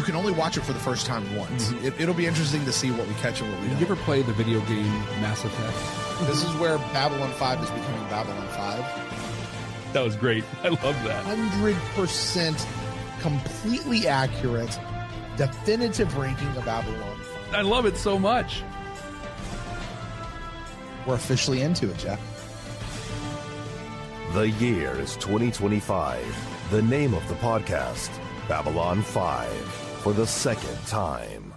can only watch it for the first time once. It'll be interesting to see what we catch and what we don't. Did you ever play the video game Mass Effect? This is where Babylon 5 is becoming Babylon 5. That was great. I love that. 100% completely accurate, definitive ranking of Babylon 5. I love it so much. We're officially into it, Jeff. The year is 2025. The name of the podcast, Babylon 5, for the second time.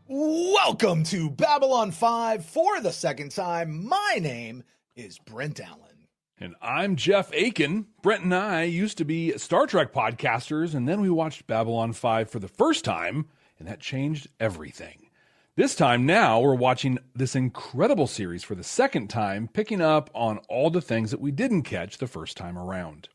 Welcome to Babylon 5 for the second time. My name is Brent Allen. And I'm Jeff Akin. Brent and I used to be Star Trek podcasters, and then we watched Babylon 5 for the first time, and that changed everything. This time now, we're watching this incredible series for the second time, picking up on all the things that we didn't catch the first time around.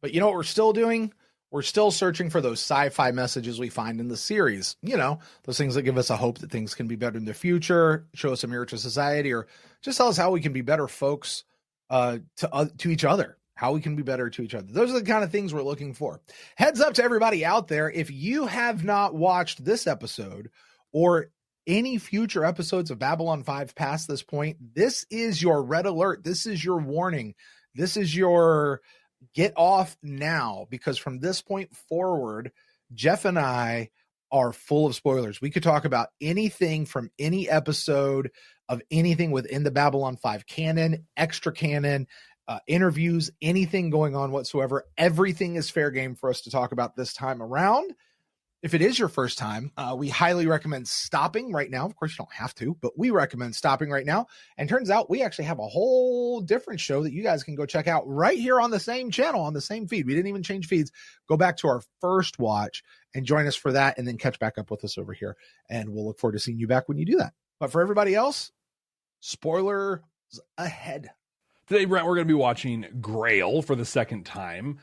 But you know what we're still doing? We're still searching for those sci-fi messages we find in the series. You know, those things that give us a hope that things can be better in the future, show us a mirror to society, or just tell us how we can be better folks to each other, how we can be better to each other. Those are the kind of things we're looking for. Heads up to everybody out there. If you have not watched this episode or any future episodes of Babylon 5 past this point, this is your red alert. This is your warning. This is your get off now, because from this point forward, Jeff and I are full of spoilers. We could talk about anything from any episode of anything within the Babylon 5 canon, extra canon, interviews, anything going on whatsoever. Everything is fair game for us to talk about this time around. If it is your first time, we highly recommend stopping right now. Of course, you don't have to, but we recommend stopping right now. And turns out we actually have a whole different show that you guys can go check out right here on the same channel, on the same feed. We didn't even change feeds. Go back to our first watch and join us for that, and then catch back up with us over here. And we'll look forward to seeing you back when you do that. But for everybody else, spoilers ahead. Today, Brent, we're going to be watching Grail for the second time.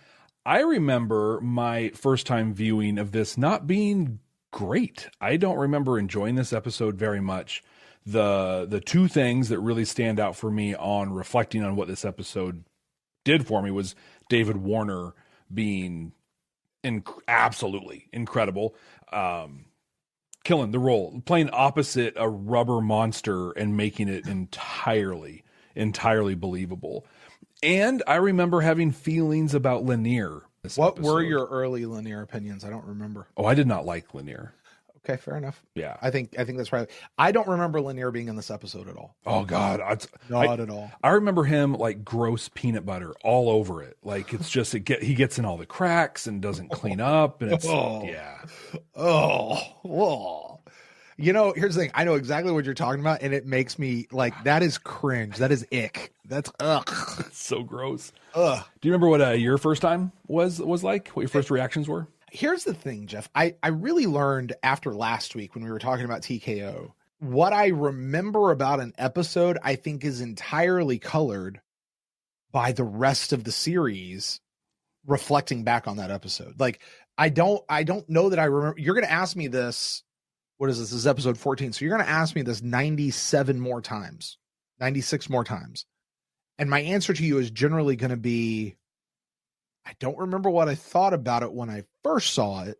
I remember my first time viewing of this not being great. I don't remember enjoying this episode very much. The two things that really stand out for me on reflecting on what this episode did for me was David Warner being absolutely incredible. Killing the role, playing opposite a rubber monster and making it entirely believable. And I remember having feelings about Lanier. What were your early Lanier opinions? I don't remember. Oh, I did not like Lanier. Okay, fair enough. Yeah. I think that's right. I don't remember Lanier being in this episode at all. Oh God. Not at all. I remember him like gross peanut butter all over it. Like it's just, he gets in all the cracks and doesn't clean up. And it's, yeah. Oh. You know, here's the thing. I know exactly what you're talking about, and it makes me like, that is cringe. That is ick. That's ugh. It's so gross. Ugh. Do you remember what your first time was like? What your first reactions were? Here's the thing, Jeff. I really learned after last week when we were talking about TKO, what I remember about an episode, I think is entirely colored by the rest of the series reflecting back on that episode. Like, I don't know that I remember. You're going to ask me this. What is this? This is episode 14. So you're going to ask me this 97 more times, 96 more times. And my answer to you is generally going to be, I don't remember what I thought about it when I first saw it,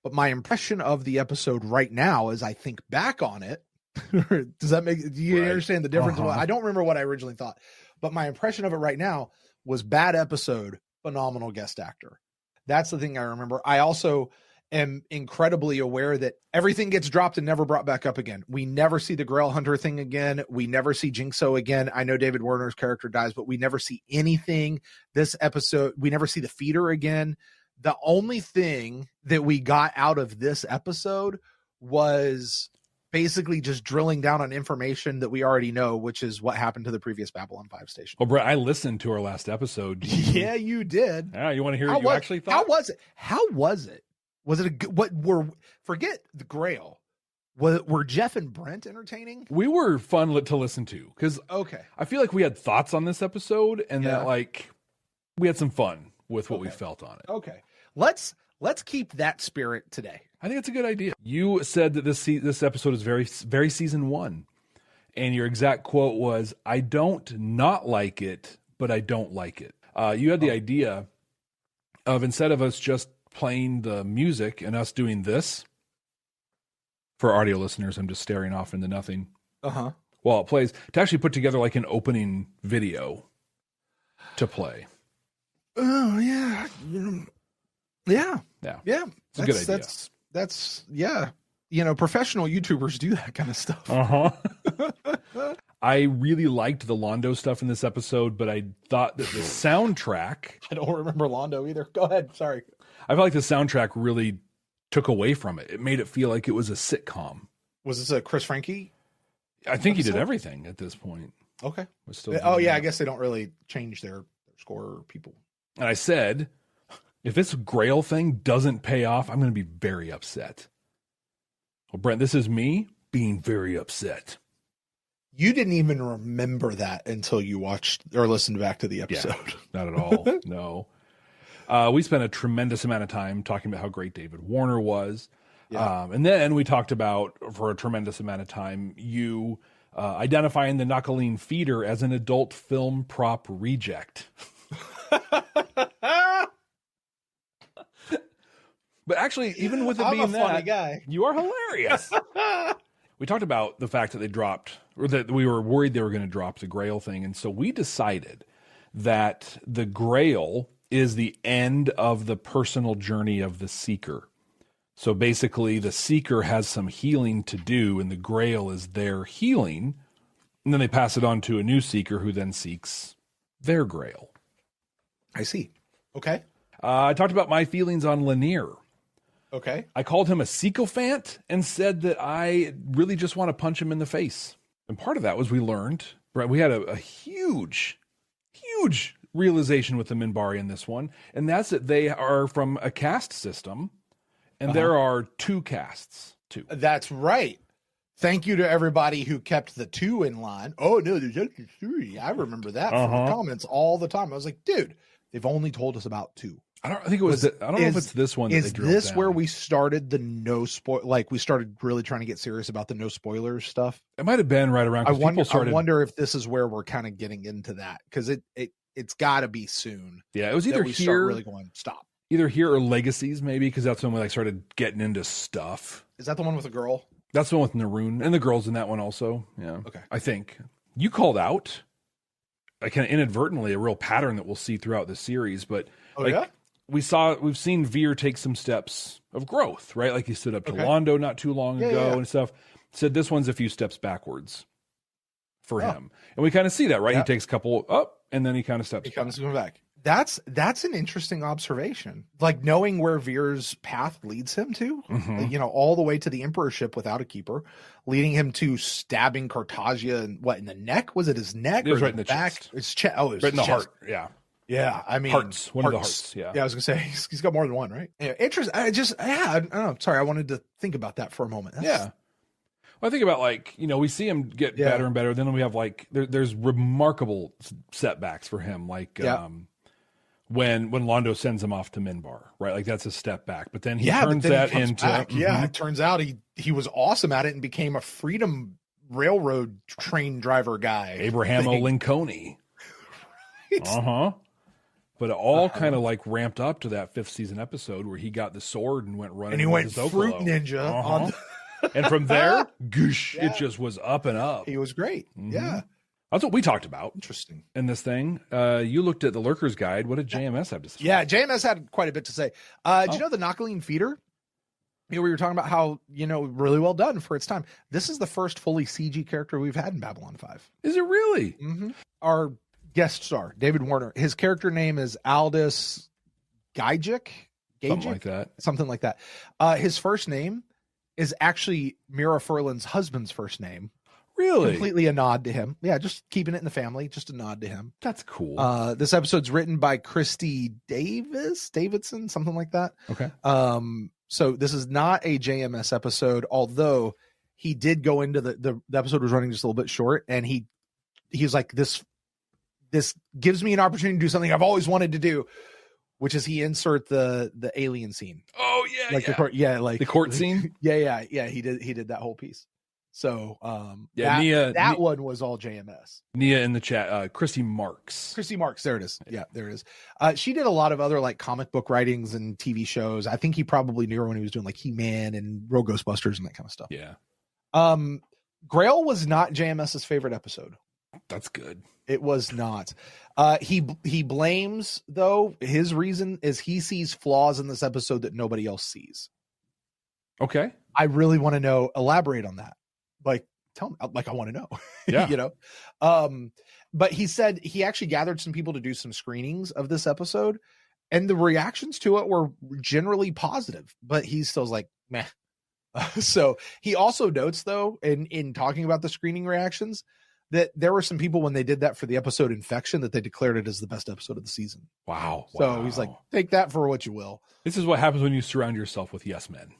but my impression of the episode right now as I think back on it, do you understand the difference? Uh-huh. I don't remember what I originally thought, but my impression of it right now was bad episode, phenomenal guest actor. That's the thing I remember. I also am incredibly aware that everything gets dropped and never brought back up again. We never see the Grail Hunter thing again. We never see Jinxo again. I know David Warner's character dies, but we never see anything this episode. We never see the feeder again. The only thing that we got out of this episode was basically just drilling down on information that we already know, which is what happened to the previous Babylon 5 station. Well, Brett, I listened to our last episode. Yeah, you did. Yeah, you want to hear what you actually thought? How was it? Was it a good, forget the Grail. Were Jeff and Brent entertaining? We were fun to listen to because I feel like we had thoughts on this episode and that like we had some fun with what we felt on it. Okay. Let's keep that spirit today. I think it's a good idea. You said that this episode is very, very season 1. And your exact quote was, I don't not like it, but I don't like it. You had the idea of, instead of us just playing the music and us doing this, For audio listeners, I'm just staring off into nothing Uh-huh. while it plays, to actually put together like an opening video to play. Oh, yeah. Yeah. Yeah. Yeah. It's a good idea. That's yeah. Professional YouTubers do that kind of stuff. Uh-huh. I really liked the Londo stuff in this episode, but I thought that the soundtrack... I don't remember Londo either. Go ahead. Sorry. I felt like the soundtrack really took away from it. It made it feel like it was a sitcom. Was this a Chris Frankie? I think he did everything at this point. Okay. Oh, yeah. I guess they don't really change their score people. And I said, if this Grail thing doesn't pay off, I'm going to be very upset. Well, Brent, this is me being very upset. You didn't even remember that until you watched or listened back to the episode. Yeah, not at all. No. We spent a tremendous amount of time talking about how great David Warner was. Yeah. And then we talked about, for a tremendous amount of time, you identifying the Knuckling Feeder as an adult film prop reject. But actually, even with it being that, funny guy. You are hilarious. We talked about the fact that they dropped, or that we were worried they were going to drop the Grail thing. And so we decided that the Grail is the end of the personal journey of the Seeker. So basically, the Seeker has some healing to do, and the Grail is their healing. And then they pass it on to a new Seeker who then seeks their Grail. I see. Okay. I talked about my feelings on Lanier. Okay. I called him a sycophant and said that I really just want to punch him in the face. And part of that was we learned, right? We had a huge realization with the Minbari in this one. And that's that they are from a caste system. And there are 2 castes, too. That's right. Thank you to everybody who kept the 2 in line. Oh, no, there's actually 3. I remember that from the comments all the time. I was like, dude, they've only told us about 2. I don't know if it's this one. Is this where we started the no spoil? Like we started really trying to get serious about the no spoilers stuff. It might have been right around. I wonder if this is where we're kind of getting into that, because it's got to be soon. Yeah, it was either we here, start really going stop. Either here or Legacies, maybe, because that's when we started getting into stuff. Is that the one with the girl? That's the one with Naroon, and the girls in that one also. Yeah, okay. I think you called out, kind of inadvertently, a real pattern that we'll see throughout the series, but yeah. We've seen Veer take some steps of growth, right? Like he stood up to Londo not too long ago and stuff. Said this one's a few steps backwards for him. And we kind of see that, right? He takes a couple up and then he kind of steps back. That's an interesting observation. Like knowing where Veer's path leads him to, all the way to the emperorship without a keeper, leading him to stabbing Cartagia in the neck? Was it his neck? It was or right in the back? chest. It's chest. Oh, it was right in the chest. heart. Yeah. Yeah, I mean, hearts. One of the hearts. Yeah, I was gonna say he's got more than one, right? Yeah, interesting. I don't know. Sorry, I wanted to think about that for a moment. Well, I think about we see him get better and better. Then we have there's remarkable setbacks for him, when Londo sends him off to Minbar, right? Like that's a step back. But then he turns that into it turns out he was awesome at it and became a Freedom Railroad train driver guy, Abraham Lincoln. Right. But it all kind of ramped up to that 5th season episode where he got the sword and went running. And he went Zocalo. Fruit Ninja on and from there, goosh, it just was up and up. He was great. Mm-hmm. Yeah. That's what we talked about. Interesting. In this thing. You looked at the Lurker's Guide. What did JMS have to say? Yeah, JMS had quite a bit to say. Do you know the Knuckling Feeder? We were talking about how, really well done for its time. This is the first fully CG character we've had in Babylon 5. Is it really? Mm-hmm. Our guest star, David Warner. His character name is Aldous Gajic. Something like that. His first name is actually Mira Furlan's husband's first name. Really? Completely a nod to him. Yeah, just keeping it in the family. Just a nod to him. That's cool. This episode's written by Christy Davidson, something like that. Okay. So this is not a JMS episode, although he did go into the episode was running just a little bit short, and he's like, this gives me an opportunity to do something I've always wanted to do, which is he insert the alien scene. Oh yeah, the court, the court scene. Yeah. He did that whole piece. So Yeah, that one was all JMS. Nia in the chat, Christy Marks. Christy Marks, there it is. Yeah, there it is. She did a lot of other like comic book writings and TV shows. I think he probably knew her when he was doing like He-Man and Road Ghostbusters and that kind of stuff. Yeah. Grail was not JMS's favorite episode. That's good. It was not. He blames, though, his reason is he sees flaws in this episode that nobody else sees. Okay. I really want to know, elaborate on that. Like, tell me, like, I want to know. Yeah. You know? But he said he actually gathered some people to do some screenings of this episode, and the reactions to it were generally positive, but he still's like, meh. So he also notes, though, in talking about the screening reactions, that there were some people when they did that for the episode Infection that they declared it as the best episode of the season. Wow. So he's like, take that for what you will. This is what happens when you surround yourself with yes men.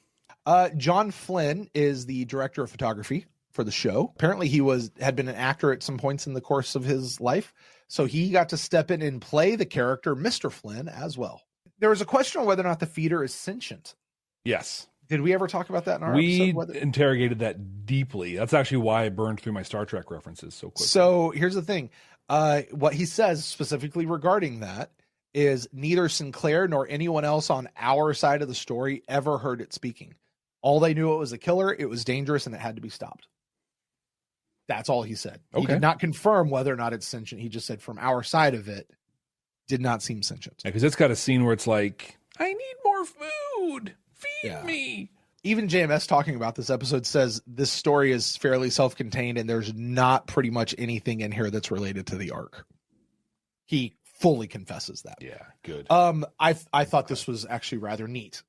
John Flynn is the director of photography for the show. Apparently he had been an actor at some points in the course of his life. So he got to step in and play the character Mr. Flynn as well. There was a question on whether or not the feeder is sentient. Yes. Did we ever talk about that in our We episode? interrogated that deeply. That's actually why I burned through my Star Trek references so quickly. So here's the thing. What he says specifically regarding that is neither Sinclair nor anyone else on our side of the story ever heard it speaking. All they knew it was a killer, it was dangerous, and it had to be stopped. That's all he said. Okay. He did not confirm whether or not it's sentient. He just said from our side of it, did not seem sentient. Yeah, because it's got a scene where it's like, I need more food. Feed me. Even JMS talking about this episode says this story is fairly self-contained and there's not pretty much anything in here that's related to the arc. He fully confesses that. Yeah, good. I thought this was actually rather neat.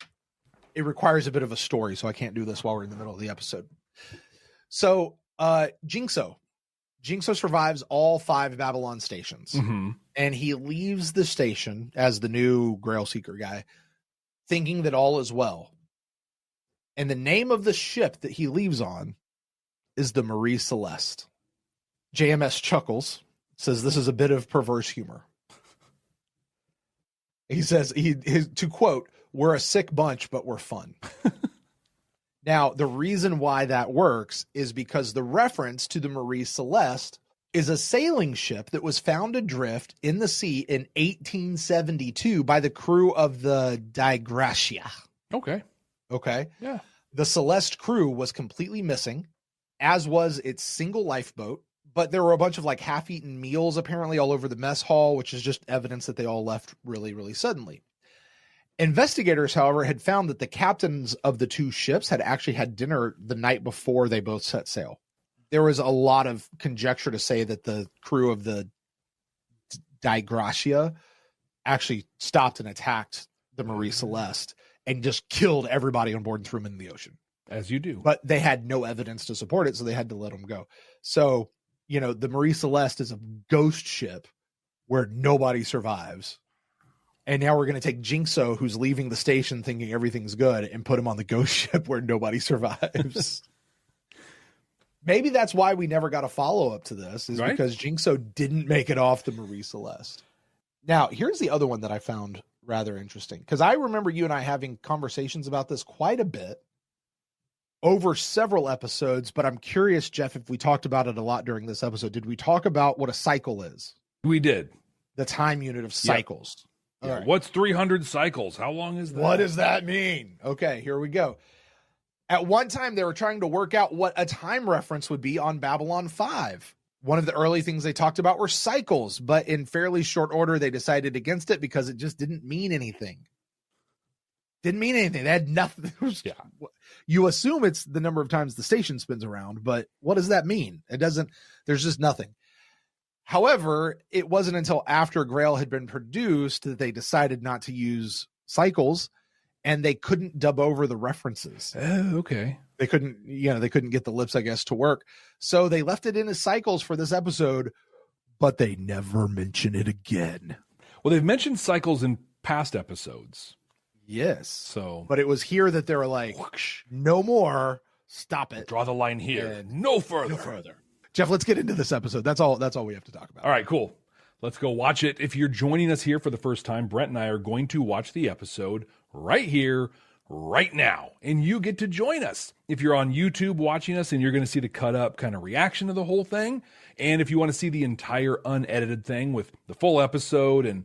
It requires a bit of a story, so I can't do this while we're in the middle of the episode. So, Jinxo survives all 5 Babylon stations, and he leaves the station as the new Grail Seeker guy, thinking that all is well. And the name of the ship that he leaves on is the Marie Celeste. JMS chuckles, says this is a bit of perverse humor. He says, to quote, "We're a sick bunch, but we're fun." Now, the reason why that works is because the reference to the Marie Celeste is a sailing ship that was found adrift in the sea in 1872 by the crew of the Gracia. Okay. Yeah. The Celeste crew was completely missing, as was its single lifeboat, but there were a bunch of like half-eaten meals apparently all over the mess hall, which is just evidence that they all left really, really suddenly. Investigators, however, had found that the captains of the 2 ships had actually had dinner the night before they both set sail. There was a lot of conjecture to say that the crew of the Gracia actually stopped and attacked the Marie Celeste and just killed everybody on board and threw them in the ocean. As you do. But they had no evidence to support it, so they had to let them go. So, you know, the Marie Celeste is a ghost ship where nobody survives. And now we're going to take Jinxo, who's leaving the station thinking everything's good, and put him on the ghost ship where nobody survives. Maybe that's why we never got a follow-up to this, is because Jinxo didn't make it off the Marie Celeste. Now, here's the other one that I found rather interesting, because I remember you and I having conversations about this quite a bit over several episodes, but I'm curious, Jeff, if we talked about it a lot during this episode. Did we talk about what a cycle is? We did. The time unit of cycles. Yep. Yeah. Right. What's 300 cycles? How long is that? What does that mean? Okay, here we go. At one time, they were trying to work out what a time reference would be on Babylon 5. One of the early things they talked about were cycles, but in fairly short order, they decided against it because it just didn't mean anything. Didn't mean anything. They had nothing. You assume it's the number of times the station spins around, but what does that mean? It doesn't. There's just nothing. However, it wasn't until after Grail had been produced that they decided not to use cycles, and they couldn't dub over the references. Oh, okay. They couldn't get the lips, I guess, to work. So they left it in as cycles for this episode, but they never mention it again. Well, they've mentioned cycles in past episodes. Yes. So, but it was here that they were like, no more, stop it. Draw the line here. And no further. Jeff, let's get into this episode. That's all we have to talk about. All right, cool. Let's go watch it. If you're joining us here for the first time, Brent and I are going to watch the episode right here, right now, and you get to join us. If you're on YouTube watching us, and you're going to see the cut up kind of reaction to the whole thing, and if you want to see the entire unedited thing with the full episode and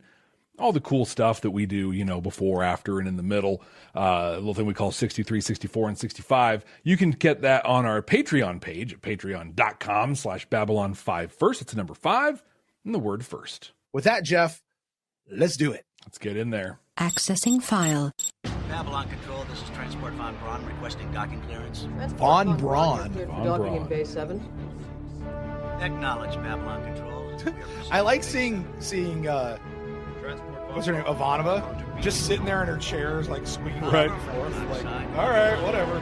all the cool stuff that we do, before, after, and in the middle, a little thing we call 63, 64, and 65. You can get that on our Patreon page at patreon.com/Babylon5First. It's the number 5 and the word first. With that, Jeff, let's do it. Let's get in there. Accessing file. Babylon Control, this is Transport Von Braun requesting docking clearance. Von Braun. Cleared for Von docking Braun. in Bay 7. Acknowledge Babylon Control. I like seeing what's her name, Ivanova, just sitting there in her chairs, like swinging Right. back and forth. Like, all right, whatever.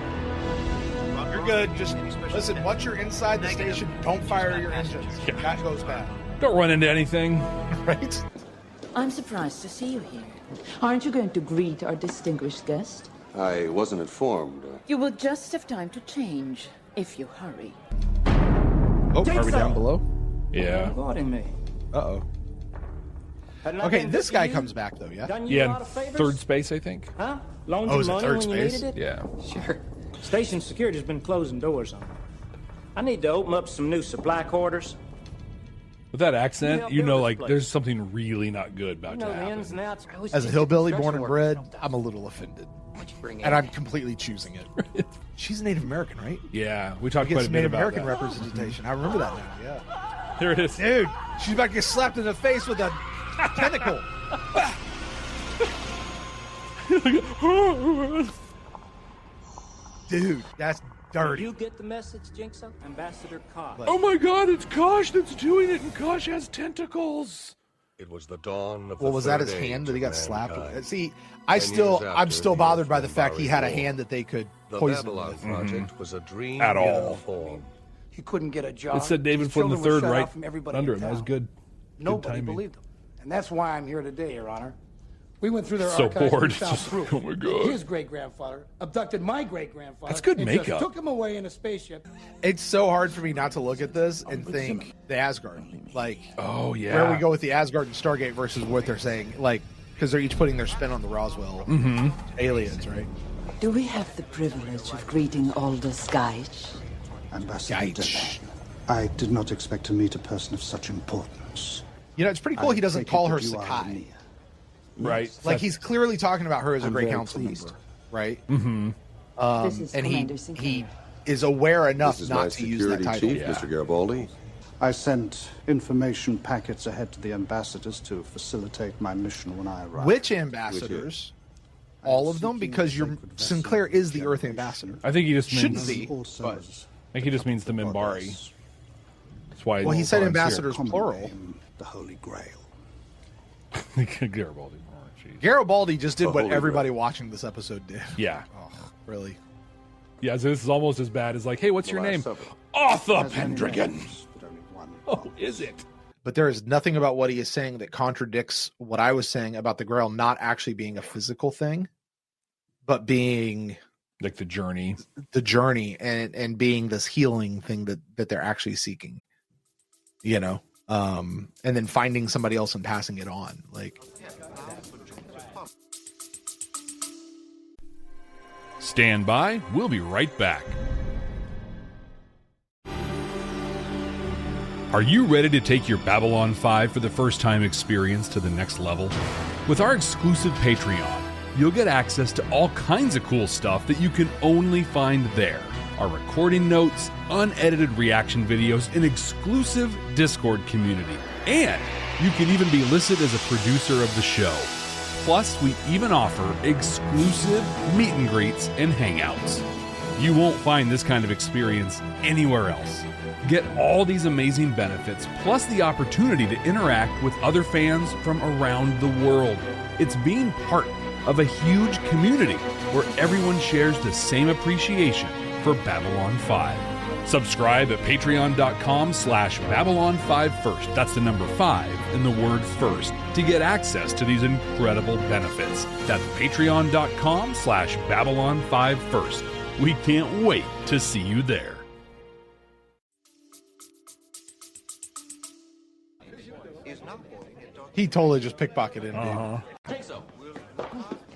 You're good. Just listen. Once you're inside the station, don't fire your engines. Yeah. That goes bad, Don't run into anything. right? I'm surprised to see you here. Aren't you going to greet our distinguished guest? I wasn't informed. You will just have time to change, if you hurry. Oh, are we down below? Yeah. Avoiding me. Uh-oh. Okay, this guy comes back though, yeah? Yeah, third space, I think. Huh? Loaned Oh, you is it money third when you space? needed it? Yeah. Sure. Station security's been closing doors on me. I need to open up some new supply quarters. With that accent, Yeah, like, place. there's something really not good about You to know the ins happen. and outs. As a hillbilly born and bred, I'm a little offended. And I'm completely choosing it. She's Native American, right? Yeah, we talked Get quite a some bit Native about American that. representation. I remember that now, yeah. There it is. Dude, she's about to get slapped in the face with a tentacle. Dude, that's dirty. You get the message, Jinxo? Ambassador Cobb. Oh my god, it's Kosh that's doing it, and Kosh has tentacles. It was the dawn of Well, the was that third his hand age that he got of slapped with? mankind. See, 10 years I'm still after bothered the by the fact he had a War, hand that they could The poison Babylon with. Project was a dream At in all. a form. He couldn't get a job. It said David His Foot in the children were third shut right off from everybody under in him. That was town. good. Nobody timing. believed him. And that's why I'm here today, Your Honor. We went through their So archives bored. and found Just- proof. oh my God. His great-grandfather abducted my great-grandfather. That's good and makeup. Just took him away in a spaceship. It's so hard for me not to look at this and think the Asgard. Like, Oh, yeah. where we go with the Asgard and Stargate versus what they're saying. Like, because they're each putting their spin on the Roswell aliens, right? Do we have the privilege of greeting Aldous Geich? Ambassador Yikes. Devane, I did not expect to meet a person of such importance. You know, it's pretty cool he doesn't I take call it her that you are Sakai. near. Right. Like, he's clearly talking about her as a I'm great very council pleased. member, right? This is And Commander he Sinclair. is aware enough This is my not to use that security title. chief, Yeah. Mr. Garibaldi. I sent information packets ahead to the ambassadors to facilitate my mission when I arrived. Which ambassadors? All of them? Because your Sinclair is the Earth ambassador. I think he just Shouldn't means. be. Also but- as I think he just means the Minbari. That's why. Well, he said Braun's ambassadors common plural. name, the Holy Grail. here. Garibaldi. Oh, jeez. Garibaldi just did what Holy everybody watching this episode did. Yeah. Oh, really? Yeah, so this is almost as bad as like, hey, what's The your Last name? Supper. Arthur Has many Pendragon. names, but only one Oh, promise. is it? But there is nothing about what he is saying that contradicts what I was saying about the Grail not actually being a physical thing, but being Like the journey. the journey and being this healing thing that they're actually seeking. You know? And then finding somebody else and passing it on. Like, Stand by. We'll be right back. Are you ready to take your Babylon 5 for the first time experience to the next level? With our exclusive Patreon, you'll get access to all kinds of cool stuff that you can only find there. Our recording notes, unedited reaction videos, an exclusive Discord community. And you can even be listed as a producer of the show. Plus, we even offer exclusive meet and greets and hangouts. You won't find this kind of experience anywhere else. Get all these amazing benefits, plus the opportunity to interact with other fans from around the world. It's being part of a huge community where everyone shares the same appreciation for Babylon 5. Subscribe at patreon.com/Babylon5First. That's the number 5 and the word first to get access to these incredible benefits. That's patreon.com/Babylon5First. We can't wait to see you there. he totally just pickpocketed him, dude. Uh-huh.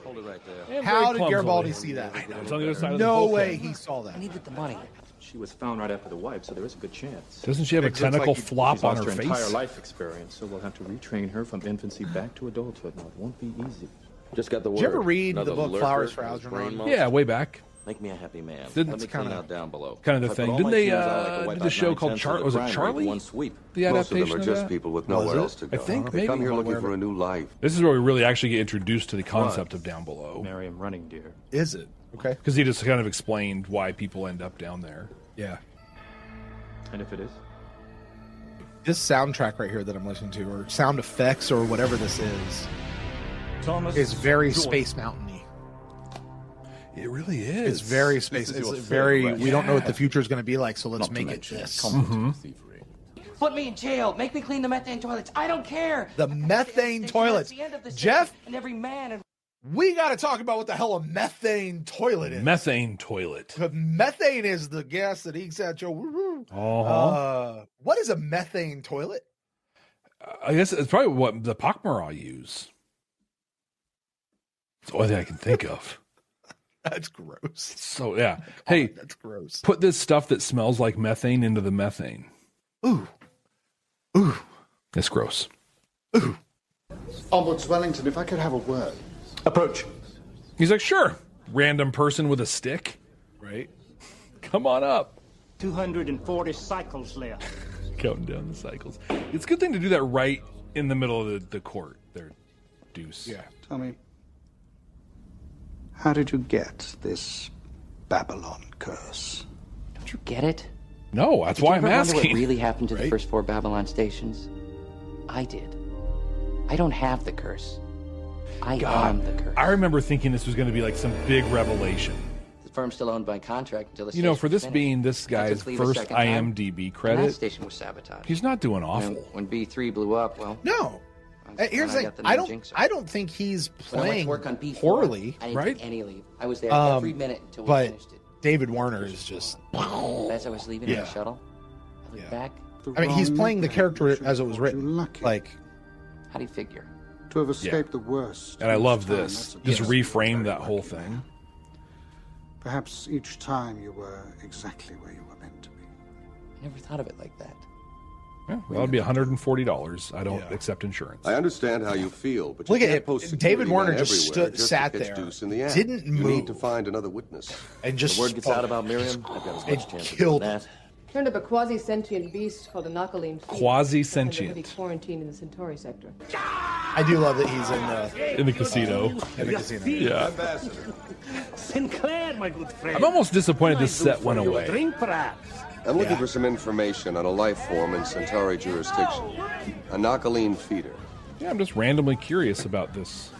Hold it right there. And How very did clumsily. Garibaldi see that? It's on the other side of the No bulkhead. way he saw that. I needed the money. She was found right after the wipe, so there is a good chance. Doesn't she have a It looks tentacle like flop She's on lost her her face? entire life experience, so we'll have to retrain her from infancy back to adulthood. Now, it won't be easy. Just got the word. Did you ever read Another the book lurker Flowers for in his Algernon? brain mouse? Yeah, way back. Make me a happy man. Didn't- Let me clean out down below. Kind of the If I thing. put all Didn't my they shoes on, I could wipe did the out show 9/10 called of Char? the Was it crime rate in Charlie? one sweep. The Most of them adaptation are of just that? people with Was nowhere it? else to go. I think They maybe. come here I'm looking aware for of a new life. This is where we really actually get introduced to the concept of down below. Miriam running deer. Is it? Okay. Because he just kind of explained why people end up down there. Yeah. And if it is? This soundtrack right here that I'm listening to, or sound effects, or whatever this is very Space Mountain-y. It really is. It's very space. It's very. We don't know what the future is going to be like, so let's make it this. Put me in jail. Make me clean the methane toilets. I don't care. The methane It's toilets. the end of the Jeff, system, and every man and we got to talk about what the hell a methane toilet is. Methane toilet. Methane is the gas that eats at your. What is a methane toilet? I guess it's probably what the Pomeroy use. It's the only thing I can think of. That's gross. So yeah. Hey, that's gross. Put this stuff that smells like methane into the methane. Ooh. It's gross. Ombuds Wellington, if I could have a word. Approach. He's like, sure. Random person with a stick. Right. Come on up. 240 cycles left. Counting down the cycles. It's a good thing to do that right in the middle of the court there, Deuce. Yeah. Tell me, how did you get this Babylon curse? don't you get it? No, that's Did why you I'm ever wonder asking. what really happened to the Right? first 4 Babylon stations? I did. I don't have the curse. I am the curse. I remember thinking this was going to be like some big revelation. The firm's still owned by contract until the You know, station for this was finished. being this I guy's took leave a first second time, IMDb and that credit, station was sabotaged. he's not doing And awful. when B3 blew up, well, No. that's Here's when the got thing. the I name don't. Jinxer. I don't think he's When I went playing to work on B4, poorly, I didn't right? take any leave. I was there every minute until we but finished it. David Warner is just. As I was leaving in Yeah. the shuttle, I looked back. The I mean, he's wrong playing the man character should as it have was thought you written. lucky. Like, How do you figure? to have escaped the worst. And I each love time, this. that's a Just very reframe that whole lucky thing. man. Perhaps each time you were exactly where you were meant to be. I never thought of it like that. Yeah, well, that'd be $140. I don't Yeah. accept insurance. I understand how you feel, but you Look at can't it. post David security Warner men just everywhere stood- to sat catch there, Deuce in the act. didn't You need to move. find another witness. and just The word gets out about Miriam, I've got as much It chance of killed doing that. Turned up a quasi-sentient beast called a Nakaline. Quasi-sentient. Under heavy quarantine in the Centauri sector. I do love that he's In the casino. in the casino. Yeah. Sinclair, my good friend. I'm almost disappointed this set went For your away. drink, perhaps. I'm looking Yeah. for some information on a life form in Centauri jurisdiction. A Nakaline feeder. Yeah, I'm just randomly curious about this.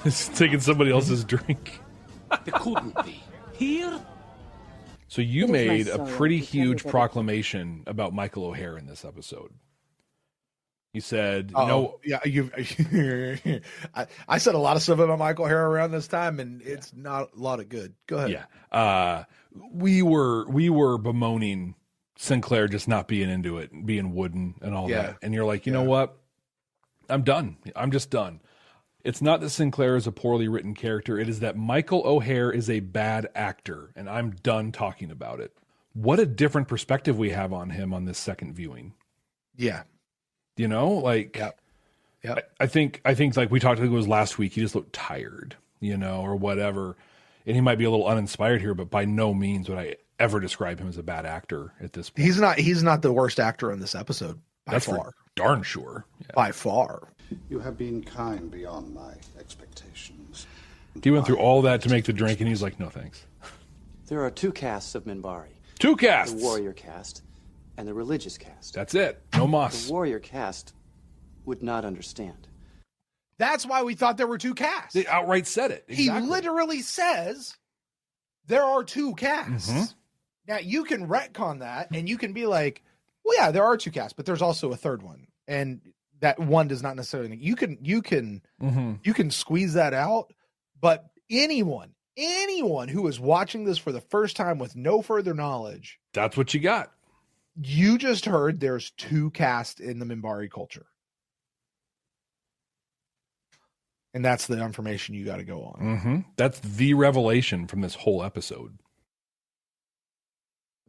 This taking somebody else's drink. It couldn't be. Here? So you It is my made a sorrow pretty to tell you huge that it- proclamation about Michael O'Hare in this episode. You said, Oh, no, yeah, you. I said a lot of stuff about Michael O'Hare around this time, and it's not a lot of good. Go ahead. yeah. We were bemoaning Sinclair just not being into it, being wooden and all Yeah. that. And you're like, you know what? I'm done. I'm just done. It's not that Sinclair is a poorly written character. It is that Michael O'Hare is a bad actor, and I'm done talking about it. What a different perspective we have on him on this second viewing. Yeah. You know, like, Yep. I think like we talked, I think it was last week, he just looked tired, you know, or whatever. And he might be a little uninspired here, but by no means would I ever describe him as a bad actor at this point. He's not the worst actor in this episode by That's far. for darn sure. Yeah. By far. You have been kind beyond my expectations. He went through all that to make the drink, and he's like, no thanks. There are 2 castes of Minbari. 2 casts. The warrior caste and the religious caste. That's it. No moss. The warrior caste would not understand. That's why we thought there were 2 casts. They outright said it. Exactly. He literally says there are 2 casts. Mm-hmm. Now you can retcon that, and you can be like, well, yeah, there are 2 casts, but there's also a third one, and that one does not necessarily. You can squeeze that out, but anyone who is watching this for the first time with no further knowledge, That's what you got. you just heard there's 2 casts in the Minbari culture. And that's the information you got to go on. Mm-hmm. That's the revelation from this whole episode.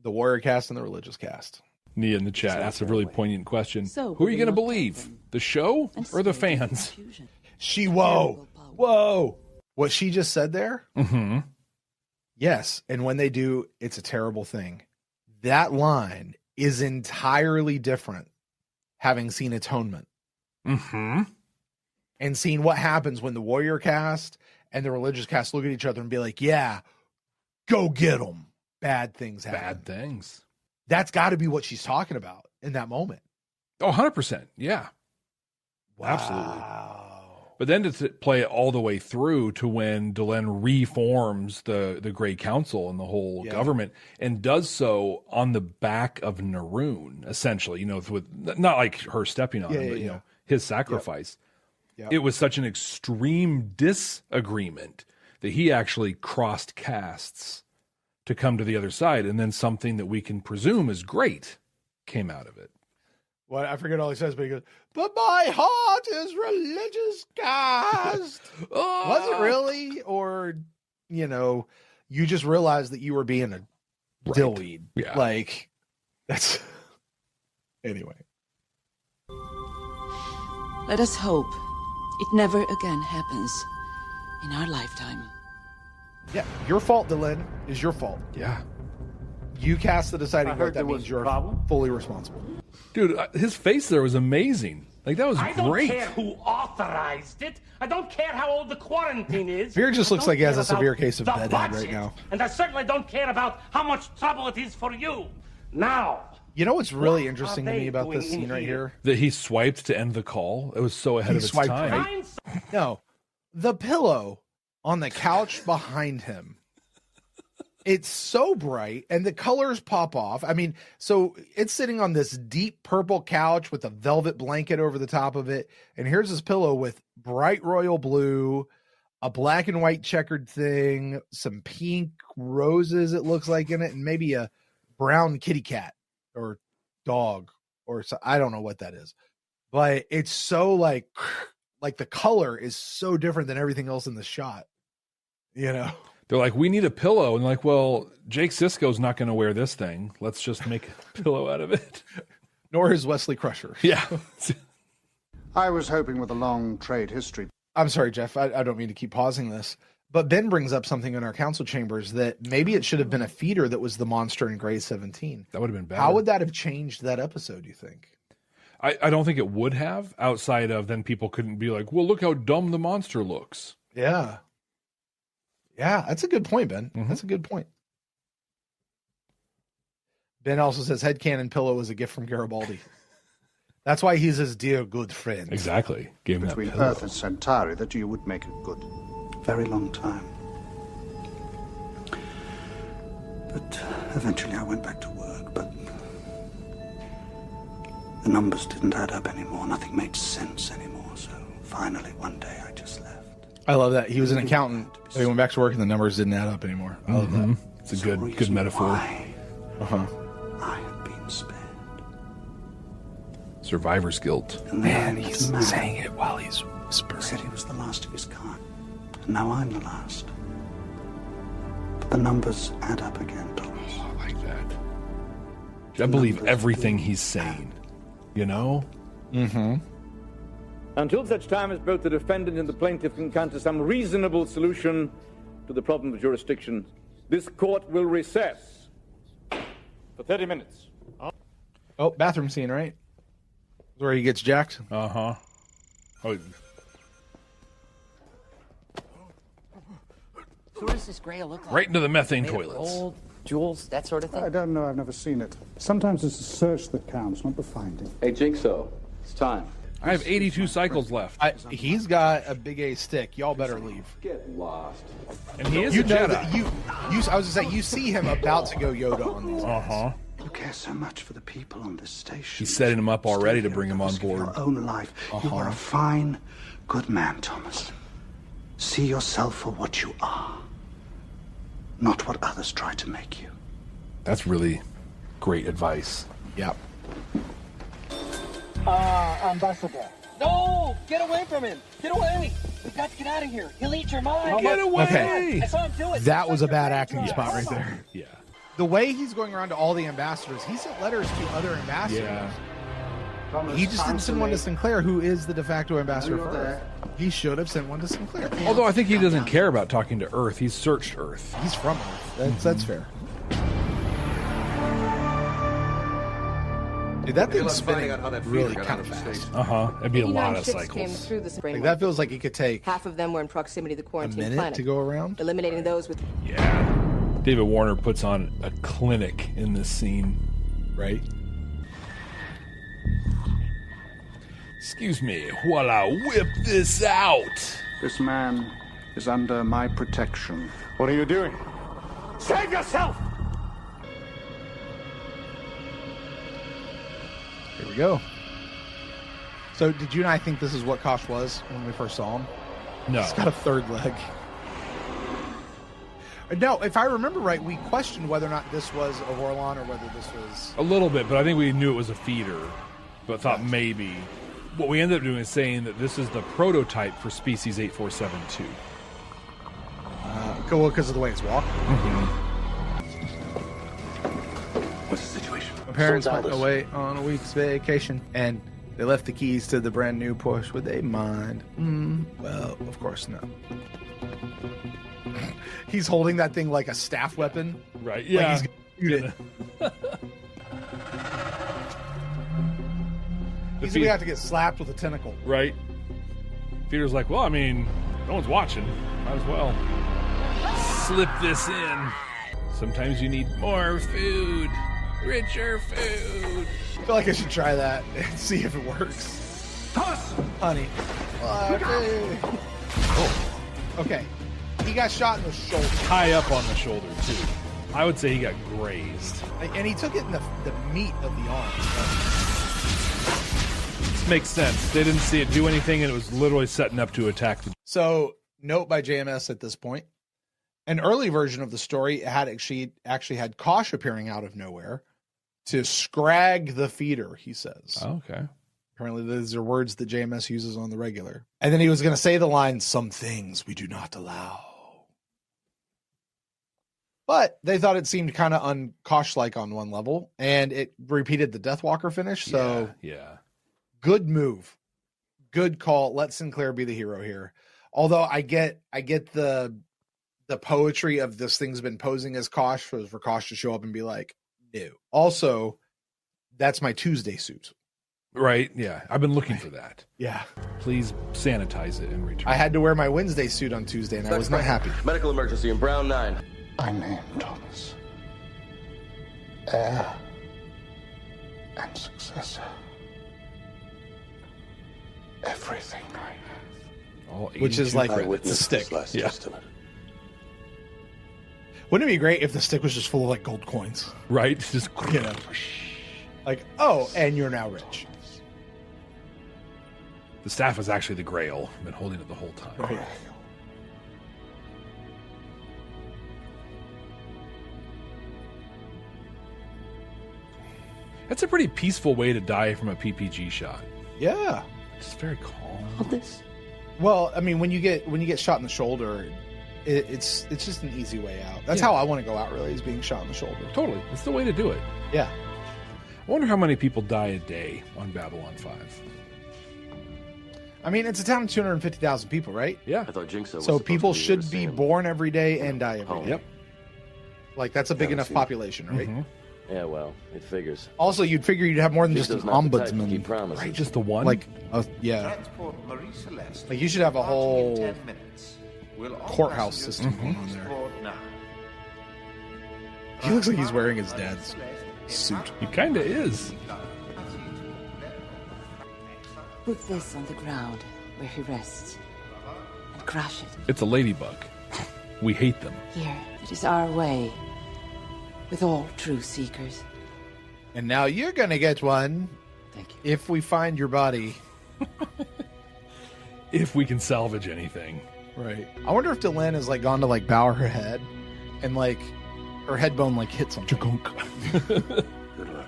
The warrior cast and the religious cast. Nia in the chat asked a really poignant question. So, who are you going to believe? The show or the fans? Whoa. What she just said there? Mm-hmm. Yes. And when they do, it's a terrible thing. That line is entirely different having seen Atonement. Mm-hmm. And seeing what happens when the warrior cast and the religious cast look at each other and be like, yeah, go get them. Bad things happen. Bad things. That's got to be what she's talking about in that moment. Oh, 100%. Yeah. Wow. Absolutely. But then to play it all the way through to when Delenn reforms the Grey Council and the whole government and does so on the back of Naroon, essentially, with not like her stepping on him, but his sacrifice. Yep. It was such an extreme disagreement that he actually crossed castes to come to the other side, and then something that we can presume is great came out of it. Well, I forget all he says, but he goes, but my heart is religious cast. Was it really? Or, you just realized that you were being a dillweed. Yeah. Like, that's... Anyway. Let us hope it never again happens in our lifetime. Yeah, your fault, Delenn, is your fault. Yeah. You cast the deciding vote. That was means a you're problem. fully responsible. Dude, his face there was amazing. Like, that was I don't great. care who authorized it. I don't care how old the quarantine is. Veer just I looks don't like he has care a severe about case of the deadhead budget. right now. And I certainly don't care about how much trouble it is for you. Now. You know what's really What interesting are to me they about this doing scene right here? That he swiped to end the call. It was so ahead He of its swiped time. right. No, the pillow on the couch behind him. It's so bright and the colors pop off. I mean, so it's sitting on this deep purple couch with a velvet blanket over the top of it. And here's his pillow with bright royal blue, a black and white checkered thing, some pink roses, it looks like, in it, and maybe a brown kitty cat or dog or so. I don't know what that is. But it's so like the color is so different than everything else in the shot. They're like, we need a pillow. And like, well, Jake Sisko's not going to wear this thing. Let's just make a pillow out of it. Nor is Wesley Crusher. Yeah. I was hoping with a long trade history. I'm sorry, Jeff. I don't mean to keep pausing this. But Ben brings up something in our council chambers that maybe it should have been a feeder that was the monster in Grey 17. That would have been better. How would that have changed that episode, you think? I don't think it would have, outside of then people couldn't be like, well, look how dumb the monster looks. Yeah. Yeah, that's a good point, Ben. Mm-hmm. That's a good point. Ben also says headcanon pillow is a gift from Garibaldi. That's why he's his dear good friend. Exactly. Gave him between that pillow. Earth and Centauri that you would make a good, very long time. But eventually I went back to work, but the numbers didn't add up anymore. Nothing made sense anymore. So finally, one day, I just left. I love that. He was an accountant. So he went back to work and the numbers didn't add up anymore. I love that. It's a good metaphor. Uh-huh. I have been spared. Survivor's guilt. Man, he's saying it while he's whispering. He said he was the last of his kind. And now I'm the last. But the numbers add up again, Thomas. Oh, I like that. I believe everything he's saying. Mm-hmm. Until such time as both the defendant and the plaintiff can come to some reasonable solution to the problem of jurisdiction, this court will recess for 30 minutes. Oh, bathroom scene, right? Where he gets jacked. Uh-huh. Oh. So what does this Grail look like? Right into the methane Made of toilets. Gold, jewels, that sort of thing? I don't know. I've never seen it. Sometimes it's the search that counts, not the finding. Hey, Jigsaw, it's time. I have 82 cycles left. He's got a big A stick. Y'all better leave. Get lost. And he is You a know Jedi. that I was gonna say you see him about to go Yoda on these. Uh-huh. You care so much for the people on this station. He's setting him up already to bring him on board. Your own life. You are a fine, good man, Thomas. See yourself for what you are, not what others try to make you. That's really great advice. Yep. Ambassador, No! Get away from him! Get away! We've got to get out of here. He'll eat your mind. Get away! Okay. I saw him do it. That was a bad acting spot right there. Yeah. The way he's going around to all the ambassadors, he sent letters to other ambassadors. Yeah. He just didn't send one to Sinclair, who is the de facto ambassador for Earth. He should have sent one to Sinclair. Although I think he doesn't care about talking to Earth. He's searched Earth. He's from Earth. That's fair. Dude, that thing's spinning really kind of fast. It'd be a 89 lot of ships came cycles. through the spring. Like, that feels like it could take Half of them were in proximity to the a quarantine minute planet. to go around. Eliminating those with David Warner puts on a clinic in this scene. Right? Excuse me while I whip this out. This man is under my protection. What are you doing? Save yourself! Here we go. So, did you and I think this is what Kosh was when we first saw him? No. He's got a third leg. No, if I remember right, we questioned whether or not this was a Vorlon or whether this was... A little bit, but I think we knew it was a feeder, but thought maybe. What we ended up doing is saying that this is the prototype for species 8472. Well, because of the way it's walking. What's the situation? My parents went away on a week's vacation, and they left the keys to the brand new Porsche. Would they mind? Well, of course not. He's holding that thing like a staff weapon. Right, yeah. Like he's gonna shoot it. He's gonna have to get slapped with a tentacle. Right. Feeder's like, well, I mean, no one's watching. Might as well slip this in. Sometimes you need more food. Richer food. I feel like I should try that and see if it works. Honey. Oh. Okay. He got shot in the shoulder. High up on the shoulder, too. I would say he got grazed. And he took it in the meat of the arm. This makes sense. They didn't see it do anything, and it was literally setting up to attack the... So, note by JMS at this point. An early version of the story had actually had Kosh appearing out of nowhere to scrag the feeder, he says. Oh, okay. Apparently, these are words that JMS uses on the regular. And then he was going to say the line, "Some things we do not allow." But they thought it seemed kind of un-Kosh-like on one level, and it repeated the Deathwalker finish. So, yeah. Good move. Good call. Let Sinclair be the hero here. Although I get the poetry of this thing's been posing as Kosh for Kosh to show up and be like, no. Also, that's my Tuesday suit. Right, yeah. I've been looking for that. Yeah. Please sanitize it and return. I had to wear my Wednesday suit on Tuesday, and I was not happy. Medical emergency in Brown 9. I name Thomas heir and successor. Everything I have. Which is like it's a stick. Yeah. Wouldn't it be great if the stick was just full of like gold coins? Right? Just, you know, like, oh, and you're now rich. The staff is actually the Grail. I've been holding it the whole time. Right. That's a pretty peaceful way to die from a PPG shot. Yeah. It's very calm. All this. Well, I mean, when you get shot in the shoulder, it's just an easy way out. That's how I want to go out, really, is being shot in the shoulder. Totally. It's the way to do it. Yeah. I wonder how many people die a day on Babylon 5. I mean, it's a town of 250,000 people, right? Yeah. I thought Jinx was So people supposed to should be born every day and die every day. Yep. Like, that's a big enough population, right? Mm-hmm. Yeah, well, it figures. Also, you'd figure you'd have more than just an ombudsman. Right, just the one? Like, yeah. Like, you should have a whole courthouse system going on there. He looks like he's wearing his dad's suit. He kind of is. Put this on the ground where he rests and crush it. It's a ladybug. We hate them. Here, it is our way with all true seekers. And now you're going to get one. Thank you. If we find your body. If we can salvage anything. Right. I wonder if Delenn has like gone to like bow her head and like her head bone like hit something. Good luck.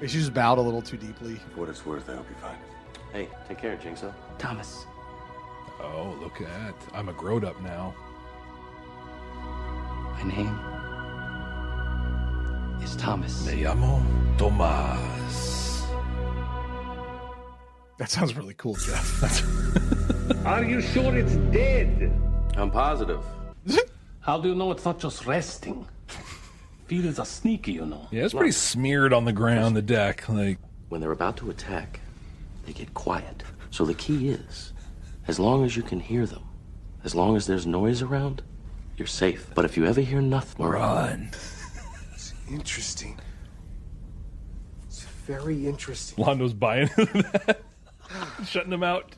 She just bowed a little too deeply. For what it's worth, I hope you find it. Hey, take care, Jinxo. Thomas. Oh, look at that. I'm a grown up now. My name is Thomas. Me llamo Tomas. That sounds really cool, Jeff. Are you sure it's dead? I'm positive. How do you know it's not just resting? Feelers are sneaky, you know. Yeah, it's pretty smeared on the ground, the deck. Like, when they're about to attack, they get quiet. So the key is, as long as you can hear them, as long as there's noise around, you're safe. But if you ever hear nothing, run. It's interesting. It's very interesting. Londo's buying that. Shutting him out.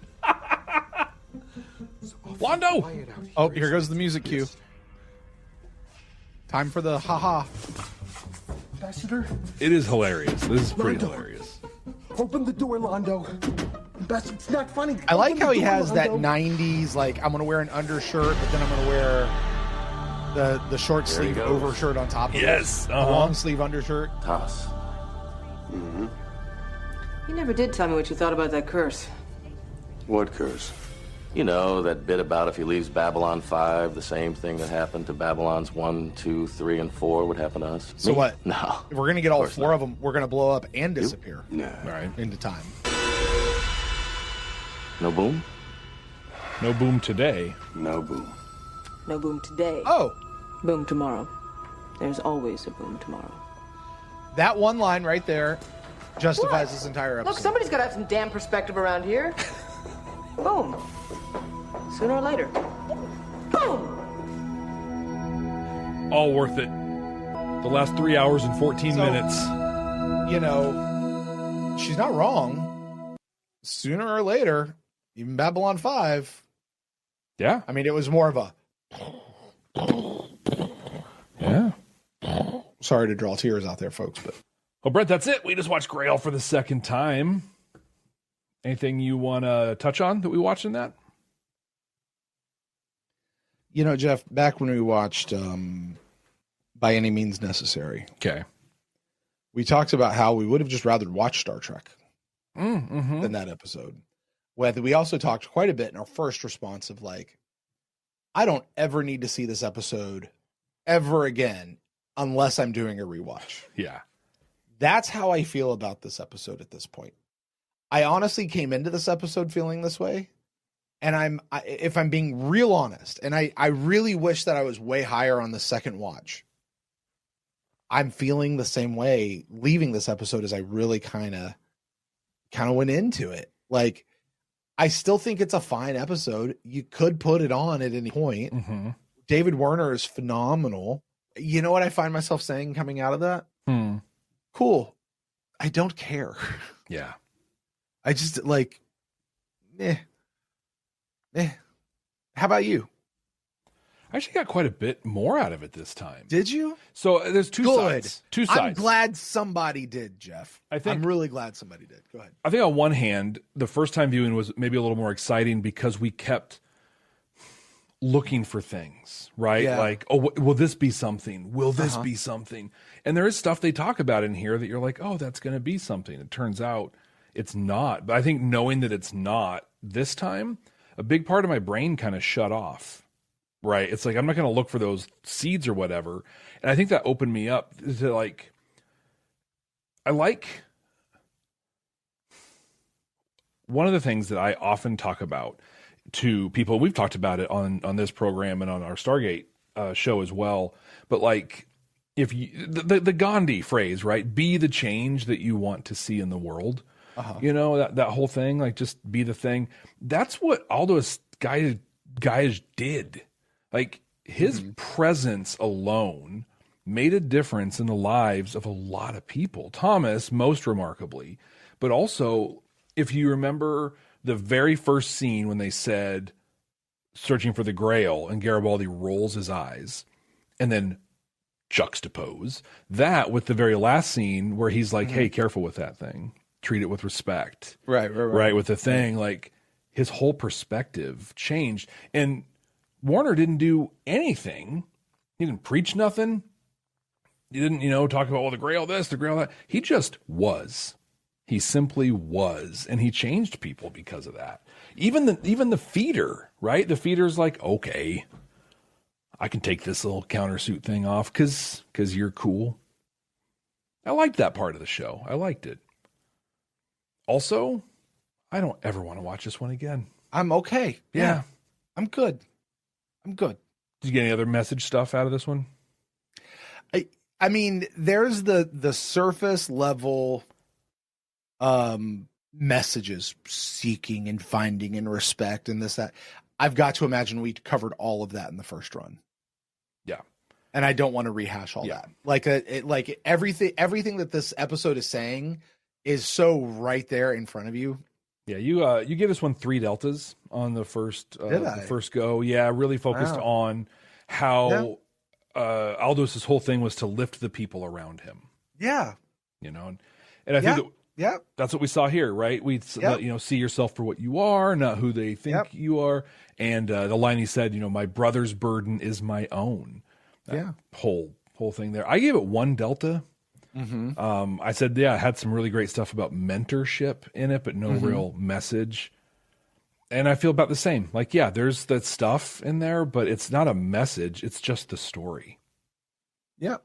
Londo! Oh, here goes the music cue. Time for the haha. Ambassador? It is hilarious. This is pretty Londo. hilarious. Open the door, Londo. Ambassador, it's not funny. I like Open how the he door, has that Londo. 90s, like, I'm going to wear an undershirt, but then I'm going to wear the short There he sleeve goes. overshirt on top of Yes, it. A long sleeve undershirt. Thomas. Mm-hmm. You never did tell me what you thought about that curse. What curse? You know, that bit about if he leaves Babylon 5, the same thing that happened to Babylons 1, 2, 3, and 4 would happen to us. So Me? what? No. If we're going to get all four of them, we're going to blow up and disappear. No. Right. Into time. No boom? No boom today. No boom. No boom today. Oh. Boom tomorrow. There's always a boom tomorrow. That one line right there justifies this entire episode. Look, somebody's got to have some damn perspective around here. Boom. Sooner or later. Boom! All worth it. The last 3 hours and 14 minutes. You know, she's not wrong. Sooner or later, even Babylon 5. Yeah. I mean, it was more of a... Yeah. Sorry to draw tears out there, folks, but... Well, Brent, that's it. We just watched Grail for the second time. Anything you want to touch on that we watched in that? You know, Jeff, back when we watched By Any Means Necessary, okay, we talked about how we would have just rather watched Star Trek mm-hmm. than that episode. We also talked quite a bit in our first response of like, I don't ever need to see this episode ever again unless I'm doing a rewatch. Yeah. That's how I feel about this episode at this point. I honestly came into this episode feeling this way. And if I'm being real honest, and I really wish that I was way higher on the second watch. I'm feeling the same way leaving this episode as I really kind of went into it. Like, I still think it's a fine episode. You could put it on at any point. Mm-hmm. David Warner is phenomenal. You know what I find myself saying coming out of that? Cool. I don't care. Yeah. I just like, How about you? I actually got quite a bit more out of it this time. Did you? So there's two sides. Two sides. I'm glad somebody did, Jeff. I'm really glad somebody did. Go ahead. I think on one hand, the first time viewing was maybe a little more exciting because we kept looking for things, right? Yeah. Like, oh, will this be something? Will this be something? And there is stuff they talk about in here that you're like, oh, that's going to be something. It turns out it's not. But I think knowing that it's not this time, a big part of my brain kind of shut off, right? It's like, I'm not going to look for those seeds or whatever. And I think that opened me up to like, one of the things that I often talk about to people, we've talked about it on this program and on our Stargate show as well, but like, if you, the Gandhi phrase, right? Be the change that you want to see in the world. You know, that whole thing, like just be the thing. That's what all those guys did. Like his presence alone made a difference in the lives of a lot of people. Thomas, most remarkably, but also if you remember the very first scene when they said searching for the Grail and Garibaldi rolls his eyes and then juxtapose that with the very last scene where he's like, hey, careful with that thing. Treat it with respect. Right. With the thing, like his whole perspective changed. And Warner didn't do anything. He didn't preach nothing. He didn't, talk about, the Grail this, the Grail that. He just was. He simply was, and he changed people because of that. Even the feeder, right? The feeder's like, okay, I can take this little countersuit thing off because you're cool. I liked that part of the show. I liked it. Also, I don't ever want to watch this one again. I'm okay. Yeah. I'm good. Did you get any other message stuff out of this one? I mean, there's the surface level messages, seeking and finding and respect and this, that. I've got to imagine we covered all of that in the first run. Yeah. And I don't want to rehash all that. Like everything that this episode is saying is so right there in front of you. Yeah, you gave this one 3 deltas on the first go. Yeah, really focused on how Aldos's whole thing was to lift the people around him. Yeah. And I think that's what we saw here, right? We see yourself for what you are, not who they think you are. And the line he said, my brother's burden is my own. That whole thing there. I gave it 1 delta. Mm-hmm. I said, it had some really great stuff about mentorship in it, but no real message. And I feel about the same. Like, there's that stuff in there, but it's not a message. It's just the story. Yeah.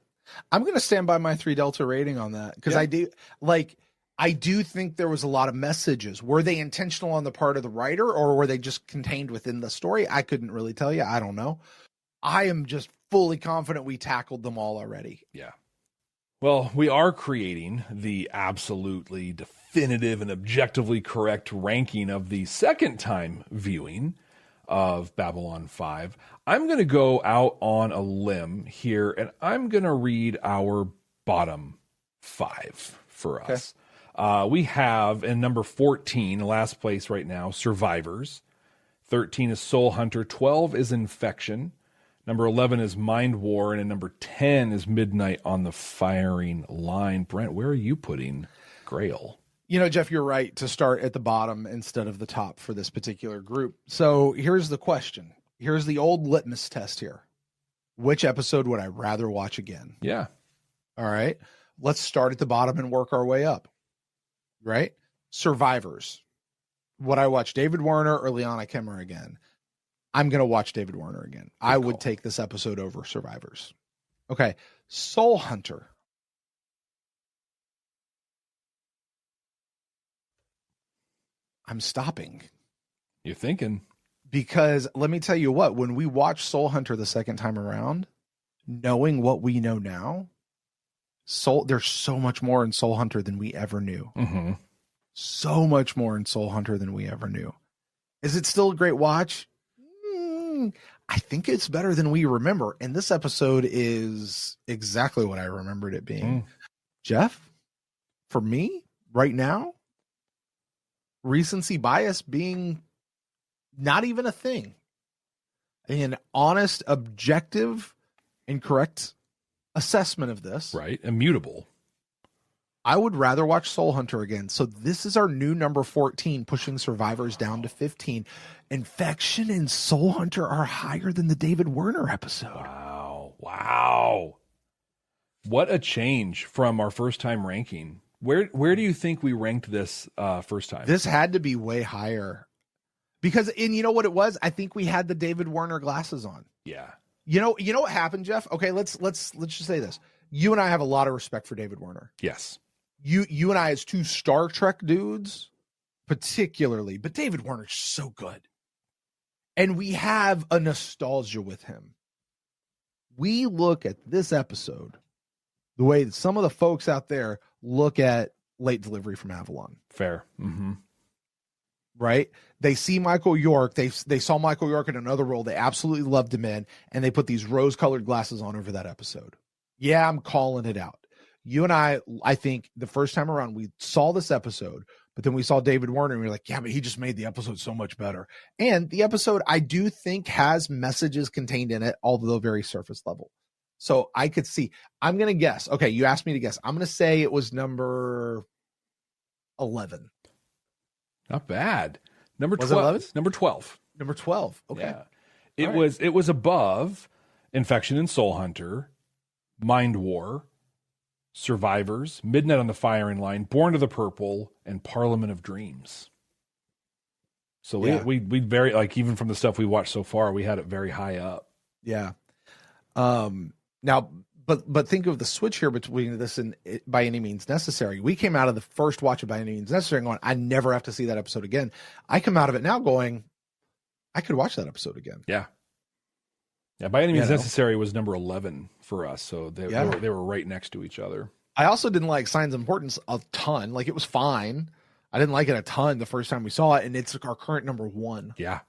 I'm going to stand by my 3 delta rating on that. Cause I do think there was a lot of messages. Were they intentional on the part of the writer, or were they just contained within the story? I couldn't really tell you. I don't know. I am just fully confident we tackled them all already. Yeah. Well, we are creating the absolutely definitive and objectively correct ranking of the second time viewing of Babylon 5. I'm going to go out on a limb here, and I'm going to read our bottom 5 for us. We have in number 14, last place right now, Survivors. 13 is Soul Hunter. 12 is Infection. Number 11 is Mind War, and number 10 is Midnight on the Firing Line. Brent, where are you putting Grail? Jeff, you're right to start at the bottom instead of the top for this particular group. So here's the question. Here's the old litmus test here. Which episode would I rather watch again? Yeah. All right. Let's start at the bottom and work our way up. Right? Survivors. Would I watch David Warner or Liana Kemmer again? I'm going to watch David Warner again. I would take this episode over Survivors. Okay. Soul Hunter. I'm stopping. You're thinking. Because let me tell you what, when we watched Soul Hunter the second time around, knowing what we know now, there's so much more in Soul Hunter than we ever knew. Mm-hmm. So much more in Soul Hunter than we ever knew. Is it still a great watch? I think it's better than we remember. And this episode is exactly what I remembered it being. Jeff, for me, right now, recency bias being not even a thing. An honest, objective, and correct assessment of this. Right. Immutable. I would rather watch Soul Hunter again. So this is our new number 14, pushing Survivors down to 15. Infection and Soul Hunter are higher than the David Warner episode. Wow. What a change from our first time ranking. Where do you think we ranked this first time? This had to be way higher. Because, and you know what it was? I think we had the David Warner glasses on. Yeah. You know what happened, Jeff? Okay, let's just say this. You and I have a lot of respect for David Warner. Yes. You and I as 2 Star Trek dudes, particularly, but David Warner's so good. And we have a nostalgia with him. We look at this episode the way that some of the folks out there look at Late Delivery from Avalon. Fair. Mm-hmm. Right? They see Michael York. They saw Michael York in another role. They absolutely loved him in, and they put these rose-colored glasses on over that episode. Yeah, I'm calling it out. You and I think the first time around we saw this episode, but then we saw David Warner and we were like, yeah, but he just made the episode so much better. And the episode, I do think, has messages contained in it, although very surface level. So I could see. I'm going to guess. Okay, you asked me to guess. I'm going to say it was number 11. Not bad. Number 12. Was it 11? Number 12. Number 12. Okay. Yeah. It was above Infection and Soul Hunter, Mind War, Survivors, Midnight on the Firing Line, Born to the Purple, and Parliament of Dreams. So we very, like, even from the stuff we watched so far, we had it very high up. Yeah. Now, but think of the switch here between this and By Any Means Necessary. We came out of the first watch of By Any Means Necessary going, I never have to see that episode again. I come out of it now going, I could watch that episode again. Yeah. Yeah. By Any Means Necessary was number 11 for us. So they were right next to each other. I also didn't like Signs of Importance a ton. Like, it was fine. I didn't like it a ton the first time we saw it, and it's our current number 1. Yeah.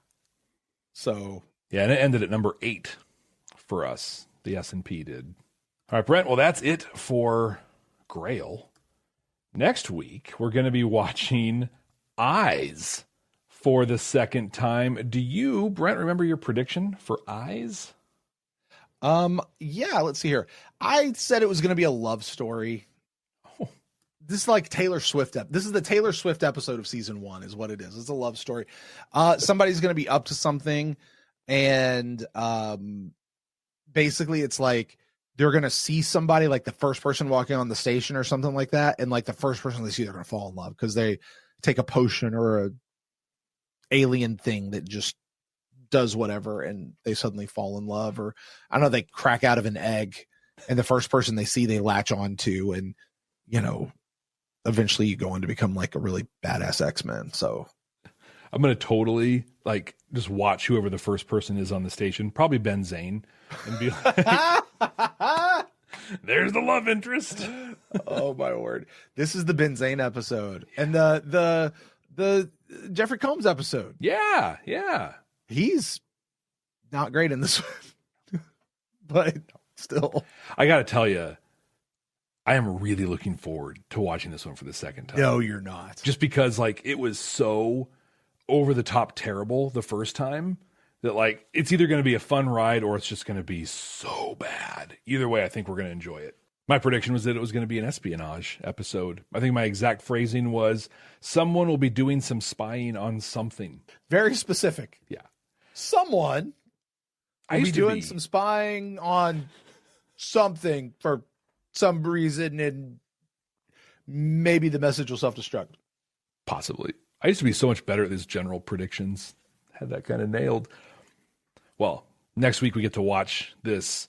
So. Yeah, and it ended at number 8 for us. The S&P did. All right, Brent, well, that's it for Grail. Next week, we're going to be watching Eyes for the second time. Do you, Brent, remember your prediction for Eyes? Yeah, let's see here. I said it was going to be a love story. Oh. This is like Taylor Swift. This is the Taylor Swift episode of season 1 is what it is. It's a love story. Somebody's going to be up to something, and basically it's like they're going to see somebody, like the first person walking on the station or something like that, and like the first person they see, they're going to fall in love because they take a potion or a alien thing that just does whatever, and they suddenly fall in love. Or I don't know, they crack out of an egg, and the first person they see they latch on to, and eventually you go on to become like a really badass X-Men. So I'm going to totally like just watch whoever the first person is on the station, probably Ben Zane, and be like, there's the love interest. Oh my word. This is the Ben Zane episode, and the Jeffrey Combs episode. Yeah. Yeah. He's not great in this one, but still. I got to tell you, I am really looking forward to watching this one for the second time. No, you're not. Just because, like, it was so over the top terrible the first time that, like, it's either going to be a fun ride or it's just going to be so bad. Either way, I think we're going to enjoy it. My prediction was that it was going to be an espionage episode. I think my exact phrasing was, someone will be doing some spying on something. Very specific. Yeah. Someone will be doing some spying on something for some reason, and maybe the message will self-destruct. Possibly. I used to be so much better at these general predictions. Had that kind of nailed. Well, next week we get to watch this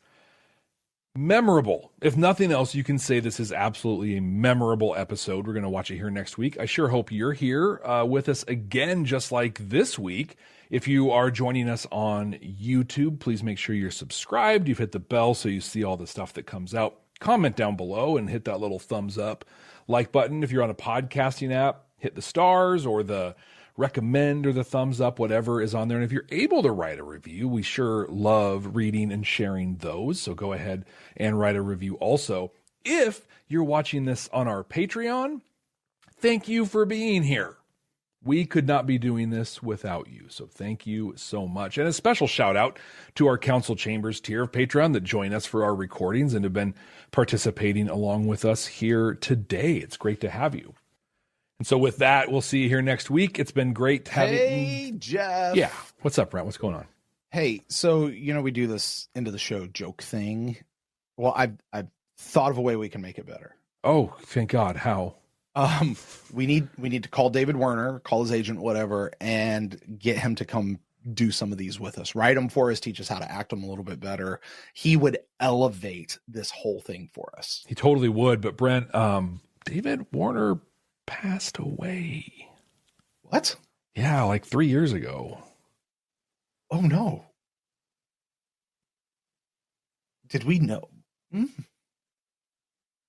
memorable. If nothing else, you can say this is absolutely a memorable episode. We're going to watch it here next week. I sure hope you're here with us again, just like this week. If you are joining us on YouTube, please make sure you're subscribed. You've hit the bell so you see all the stuff that comes out. Comment down below and hit that little thumbs up like button. If you're on a podcasting app, hit the stars or the recommend or the thumbs up, whatever is on there. And if you're able to write a review, we sure love reading and sharing those. So go ahead and write a review also. If you're watching this on our Patreon, thank you for being here. We could not be doing this without you. So thank you so much. And a special shout out to our Council Chambers tier of Patreon that join us for our recordings and have been participating along with us here today. It's great to have you. And so with that, we'll see you here next week. It's been great having you. Hey, Jeff. Yeah. What's up, Brent? What's going on? Hey, so, we do this end of the show joke thing. Well, I've thought of a way we can make it better. Oh, thank God. How? We need to call David Werner, call his agent, whatever, and get him to come do some of these with us. Write them for us, teach us how to act them a little bit better. He would elevate this whole thing for us. He totally would. But Brent, David Werner passed away. What? Yeah, like 3 years ago. Oh no. Did we know?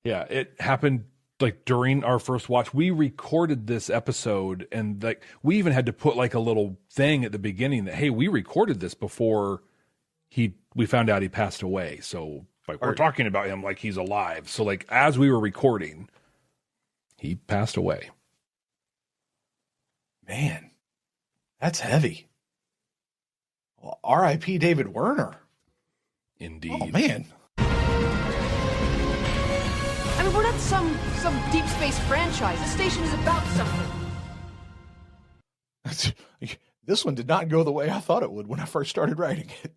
Yeah, it happened like during our first watch. We recorded this episode, and like we even had to put like a little thing at the beginning that, hey, we recorded this before we found out he passed away. So like we're talking about him like he's alive. So like as we were recording, he passed away. Man, that's heavy. Well, R.I.P. David Werner. Indeed. Oh man. I mean, we're not some deep space franchise. This station is about something. This one did not go the way I thought it would when I first started writing it.